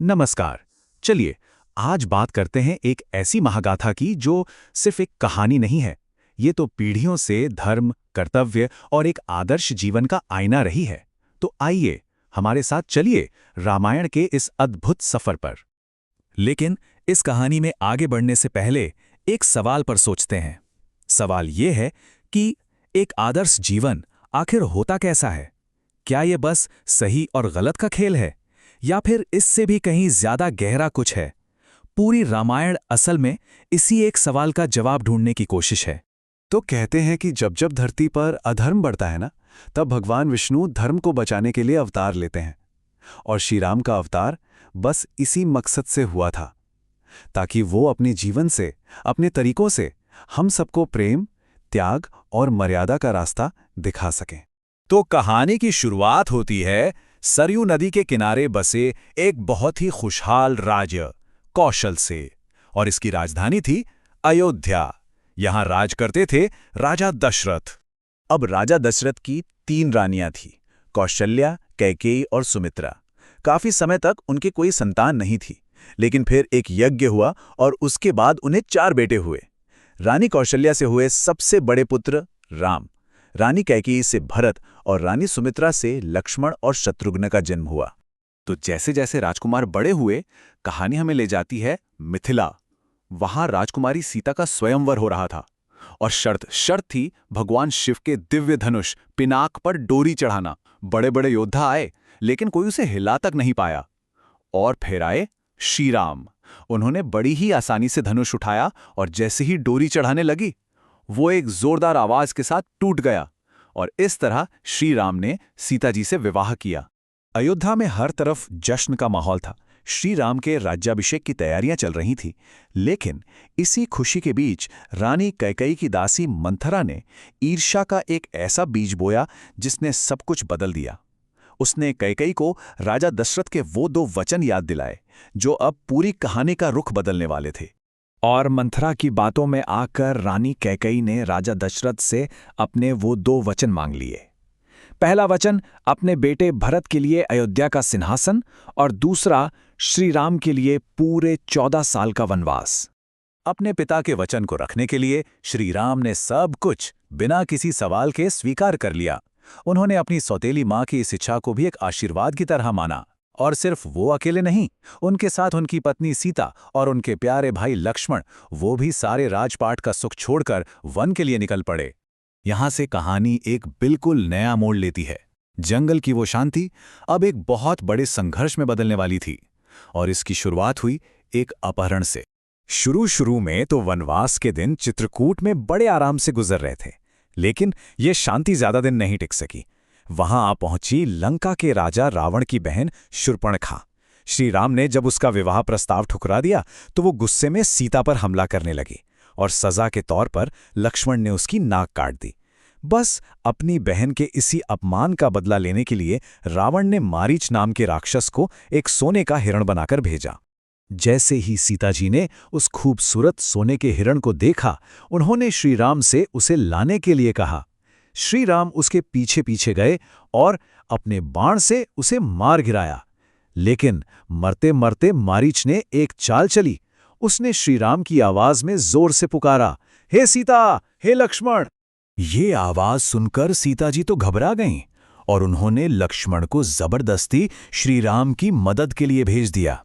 नमस्कार। चलिए आज बात करते हैं एक ऐसी महागाथा की जो सिर्फ एक कहानी नहीं है। ये तो पीढ़ियों से धर्म, कर्तव्य और एक आदर्श जीवन का आईना रही है। तो आइए हमारे साथ चलिए रामायण के इस अद्भुत सफर पर। लेकिन इस कहानी में आगे बढ़ने से पहले एक सवाल पर सोचते हैं। सवाल ये है कि एक आदर्श जीवन आखिर होता कैसा है? क्या ये बस सही और गलत का खेल है, या फिर इससे भी कहीं ज्यादा गहरा कुछ है? पूरी रामायण असल में इसी एक सवाल का जवाब ढूंढने की कोशिश है। तो कहते हैं कि जब जब धरती पर अधर्म बढ़ता है ना, तब भगवान विष्णु धर्म को बचाने के लिए अवतार लेते हैं। और श्री राम का अवतार बस इसी मकसद से हुआ था, ताकि वो अपने जीवन से, अपने तरीकों से हम सबको प्रेम, त्याग और मर्यादा का रास्ता दिखा सकें। तो कहानी की शुरुआत होती है सरयू नदी के किनारे बसे एक बहुत ही खुशहाल राज्य कौशल से, और इसकी राजधानी थी अयोध्या। यहां राज करते थे राजा दशरथ। अब राजा दशरथ की 3 रानियां थीं, कौशल्या, कैकेयी और सुमित्रा। काफी समय तक उनके कोई संतान नहीं थी, लेकिन फिर एक यज्ञ हुआ और उसके बाद उन्हें 4 बेटे हुए। रानी कौशल्या से हुए सबसे बड़े पुत्र राम, रानी कैकेयी से भरत और रानी सुमित्रा से लक्ष्मण और शत्रुघ्न का जन्म हुआ। तो जैसे जैसे राजकुमार बड़े हुए, कहानी हमें ले जाती है मिथिला। वहां राजकुमारी सीता का स्वयंवर हो रहा था, और शर्त थी भगवान शिव के दिव्य धनुष पिनाक पर डोरी चढ़ाना। बड़े बड़े योद्धा आए, लेकिन कोई उसे हिला तक नहीं पाया। और फिर आए श्री राम। उन्होंने बड़ी ही आसानी से धनुष उठाया, और जैसे ही डोरी चढ़ाने लगी, वो एक जोरदार आवाज के साथ टूट गया। और इस तरह श्री राम ने सीता जी से विवाह किया। अयोध्या में हर तरफ जश्न का माहौल था। श्री राम के राज्याभिषेक की तैयारियां चल रही थीं, लेकिन इसी खुशी के बीच रानी कैकेयी की दासी मंथरा ने ईर्ष्या का एक ऐसा बीज बोया जिसने सब कुछ बदल दिया। उसने कैकेयी को राजा दशरथ के वो 2 वचन याद दिलाए जो अब पूरी कहानी का रुख बदलने वाले थे। और मंथरा की बातों में आकर रानी कैकेयी ने राजा दशरथ से अपने वो 2 वचन मांग लिए। पहला वचन अपने बेटे भरत के लिए अयोध्या का सिंहासन, और दूसरा श्री राम के लिए पूरे 14 साल का वनवास। अपने पिता के वचन को रखने के लिए श्री राम ने सब कुछ बिना किसी सवाल के स्वीकार कर लिया। उन्होंने अपनी सौतेली मां की इस इच्छा को भी एक आशीर्वाद की तरह माना। और सिर्फ वो अकेले नहीं, उनके साथ उनकी पत्नी सीता और उनके प्यारे भाई लक्ष्मण, वो भी सारे राजपाट का सुख छोड़कर वन के लिए निकल पड़े। यहां से कहानी एक बिल्कुल नया मोड़ लेती है। जंगल की वो शांति अब एक बहुत बड़े संघर्ष में बदलने वाली थी, और इसकी शुरुआत हुई एक अपहरण से। शुरू में तो वनवास के दिन चित्रकूट में बड़े आराम से गुजर रहे थे, लेकिन ये शांति ज्यादा दिन नहीं टिक सकी। वहां आ पहुंची लंका के राजा रावण की बहन शूर्पणखा। श्री राम ने जब उसका विवाह प्रस्ताव ठुकरा दिया, तो वो गुस्से में सीता पर हमला करने लगी, और सजा के तौर पर लक्ष्मण ने उसकी नाक काट दी। बस अपनी बहन के इसी अपमान का बदला लेने के लिए रावण ने मारीच नाम के राक्षस को एक सोने का हिरण बनाकर भेजा। जैसे ही सीता जी ने उस खूबसूरत सोने के हिरण को देखा, उन्होंने श्री राम से उसे लाने के लिए कहा। श्री राम उसके पीछे पीछे गए और अपने बाण से उसे मार गिराया। लेकिन मरते मरते मारीच ने एक चाल चली। उसने श्री राम की आवाज में जोर से पुकारा, हे सीता, हे लक्ष्मण। ये आवाज सुनकर सीता जी तो घबरा गईं, और उन्होंने लक्ष्मण को जबरदस्ती श्री राम की मदद के लिए भेज दिया।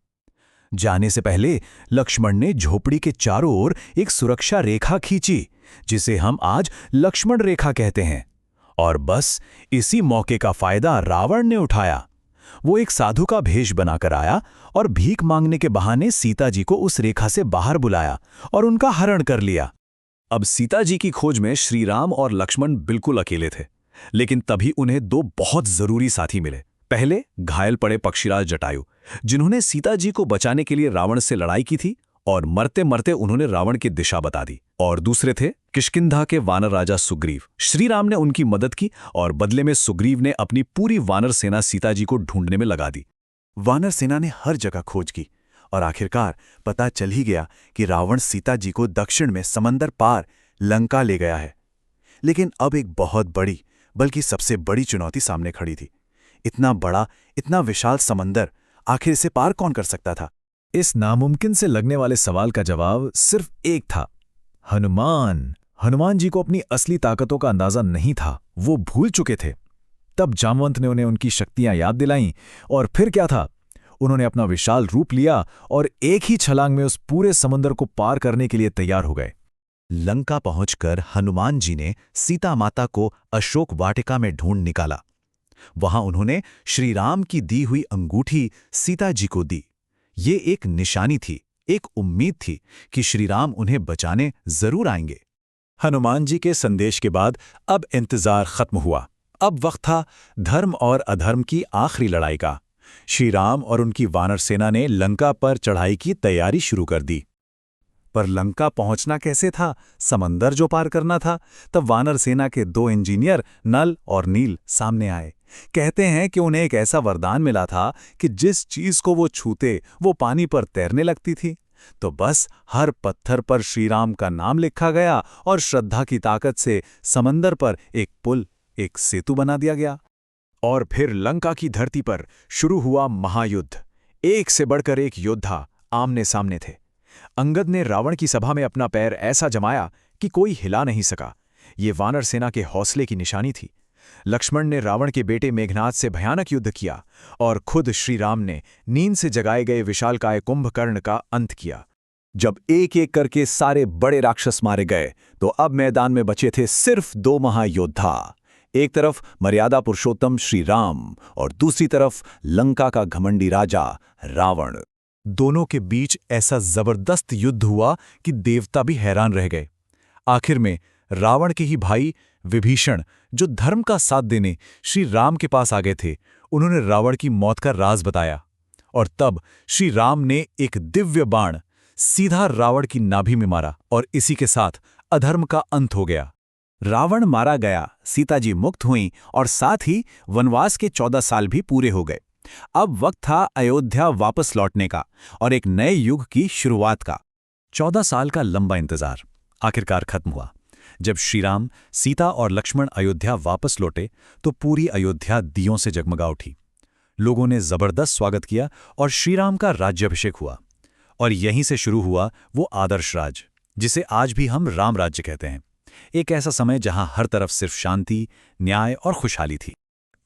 जाने से पहले लक्ष्मण ने झोपड़ी के चारों ओर एक सुरक्षा रेखा खींची, जिसे हम आज लक्ष्मण रेखा कहते हैं। और बस इसी मौके का फायदा रावण ने उठाया। वो एक साधु का भेष बनाकर आया और भीख मांगने के बहाने सीता जी को उस रेखा से बाहर बुलाया और उनका हरण कर लिया। अब सीता जी की खोज में श्री राम और लक्ष्मण बिल्कुल अकेले थे, लेकिन तभी उन्हें 2 बहुत जरूरी साथी मिले। पहले घायल पड़े पक्षीराज जटायु, जिन्होंने सीता जी को बचाने के लिए रावण से लड़ाई की थी, और मरते मरते उन्होंने रावण की दिशा बता दी। और दूसरे थे किष्किंधा के वानर राजा सुग्रीव। श्री राम ने उनकी मदद की, और बदले में सुग्रीव ने अपनी पूरी वानर सेना सीता जी को ढूंढने में लगा दी। वानर सेना ने हर जगह खोज की, और आखिरकार पता चल ही गया कि रावण सीता जी को दक्षिण में समंदर पार लंका ले गया है। लेकिन अब एक बहुत बड़ी, बल्कि सबसे बड़ी चुनौती सामने खड़ी थी। इतना बड़ा, इतना विशाल समंदर आखिर इसे पार कौन कर सकता था? इस नामुमकिन से लगने वाले सवाल का जवाब सिर्फ एक था, हनुमान। हनुमान जी को अपनी असली ताकतों का अंदाजा नहीं था, वो भूल चुके थे। तब जामवंत ने उन्हें उनकी शक्तियां याद दिलाईं, और फिर क्या था, उन्होंने अपना विशाल रूप लिया और एक ही छलांग में उस पूरे समंदर को पार करने के लिए तैयार हो गए। लंका पहुंचकर हनुमान जी ने सीता माता को अशोक वाटिका में ढूंढ निकाला। वहां उन्होंने श्री राम की दी हुई अंगूठी सीता जी को दी। ये एक निशानी थी, एक उम्मीद थी कि श्री राम उन्हें बचाने जरूर आएंगे। हनुमान जी के संदेश के बाद अब इंतजार खत्म हुआ। अब वक्त था धर्म और अधर्म की आखिरी लड़ाई का। श्री राम और उनकी वानर सेना ने लंका पर चढ़ाई की तैयारी शुरू कर दी। पर लंका पहुंचना कैसे था, समंदर जो पार करना था? तब वानर सेना के 2 इंजीनियर नल और नील सामने आए। कहते हैं कि उन्हें एक ऐसा वरदान मिला था कि जिस चीज को वो छूते वो पानी पर तैरने लगती थी। तो बस हर पत्थर पर श्री राम का नाम लिखा गया और श्रद्धा की ताकत से समंदर पर एक पुल, एक सेतु बना दिया गया। और फिर लंका की धरती पर शुरू हुआ महायुद्ध। एक से बढ़कर एक योद्धा आमने सामने थे। अंगद ने रावण की सभा में अपना पैर ऐसा जमाया कि कोई हिला नहीं सका। ये वानर सेना के हौसले की निशानी थी। लक्ष्मण ने रावण के बेटे मेघनाद से भयानक युद्ध किया, और खुद श्री राम ने नींद से जगाए गए विशालकाय कुंभकर्ण का अंत किया। जब एक एक करके सारे बड़े राक्षस मारे गए, तो अब मैदान में बचे थे सिर्फ 2 महायोद्धा। एक तरफ मर्यादा पुरुषोत्तम श्री राम और दूसरी तरफ लंका का घमंडी राजा रावण। दोनों के बीच ऐसा जबरदस्त युद्ध हुआ कि देवता भी हैरान रह गए। आखिर में रावण के ही भाई विभीषण, जो धर्म का साथ देने श्री राम के पास आ गए थे, उन्होंने रावण की मौत का राज बताया। और तब श्री राम ने एक दिव्य बाण सीधा रावण की नाभि में मारा, और इसी के साथ अधर्म का अंत हो गया। रावण मारा गया, सीता जी मुक्त हुईं, और साथ ही वनवास के 14 साल भी पूरे हो गए। अब वक्त था अयोध्या वापस लौटने का और एक नए युग की शुरुआत का। 14 साल का लंबा इंतजार आखिरकार खत्म हुआ। जब श्रीराम, सीता और लक्ष्मण अयोध्या वापस लौटे तो पूरी अयोध्या दियों से जगमगा उठी। लोगों ने जबरदस्त स्वागत किया और श्रीराम का राज्याभिषेक हुआ। और यहीं से शुरू हुआ वो आदर्श राज, जिसे आज भी हम राम राज्य कहते हैं। एक ऐसा समय जहां हर तरफ सिर्फ शांति, न्याय और खुशहाली थी।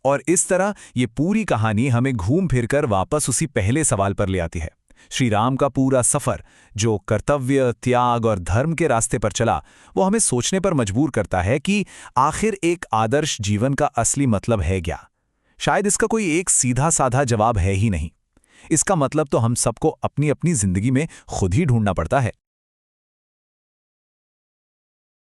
और इस तरह ये पूरी कहानी हमें घूम फिरकर वापस उसी पहले सवाल पर ले आती है। श्री राम का पूरा सफर, जो कर्तव्य, त्याग और धर्म के रास्ते पर चला, वो हमें सोचने पर मजबूर करता है कि आखिर एक आदर्श जीवन का असली मतलब है क्या? शायद इसका कोई एक सीधा साधा जवाब है ही नहीं। इसका मतलब तो हम सबको अपनी अपनी जिंदगी में खुद ही ढूंढना पड़ता है।